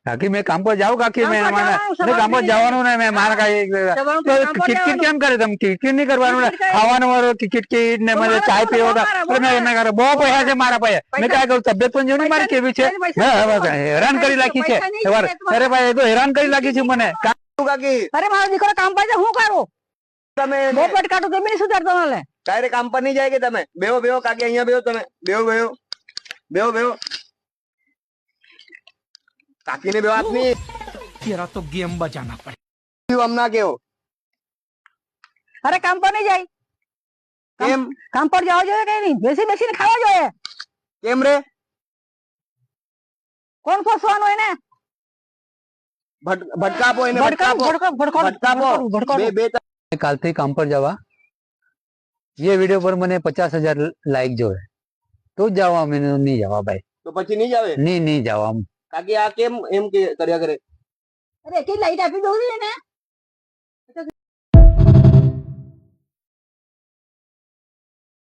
કાકી મેં કામ પર જાઉં કાકી મેં કામ પર જવાનું ને મેં મારા કિટકિટ કેમ કરે તમે કિટકિટ નહીં કરવાનું ને ખાવાનું કિટકિટ ને મને ચાય પીવો બહુ પૈસા છે મારા પાસે મેં ક્યાં કરું તબિયત પણ જોની મારી કેવી છે હેરાન કરી નાખી છે અરે ભાઈ એ તો હેરાન કરી નાખી છે મને કાકી અરે મારો દીકરો કામ પર હું કરું તમે બહુ પટ કાઢો તમે નહીં સુધારતો મને કાયરે કામ પર નહીં જાય કે તમે બેહો બેહો કાકી અહીંયા બેહો તમે બેહો બેહો બેહો બેહો કાકી ને બેવાત નહીં तेरा तो गेम बजाना पड़े હમણાં કેવો અરે કામ પર નહીં જાય કેમ કામ પર જવા જોઈએ કે નહીં બેસી બેસીને ખાવા જોઈએ કેમ રે કોણ ફસવાનું એને ભટકાપો એને ભટકાપો બે બે કાલથી કામ પર જવા ये वीडियो पर मैंने 50,000 लाइक जो है तो जावा मैंने नहीं जावा भाई તો પછી નહીં જાવે नहीं जावा કાકી આ કેમ એમ કે કર્યા કરે અરે એટલી લાઈટ આપી દઉં ને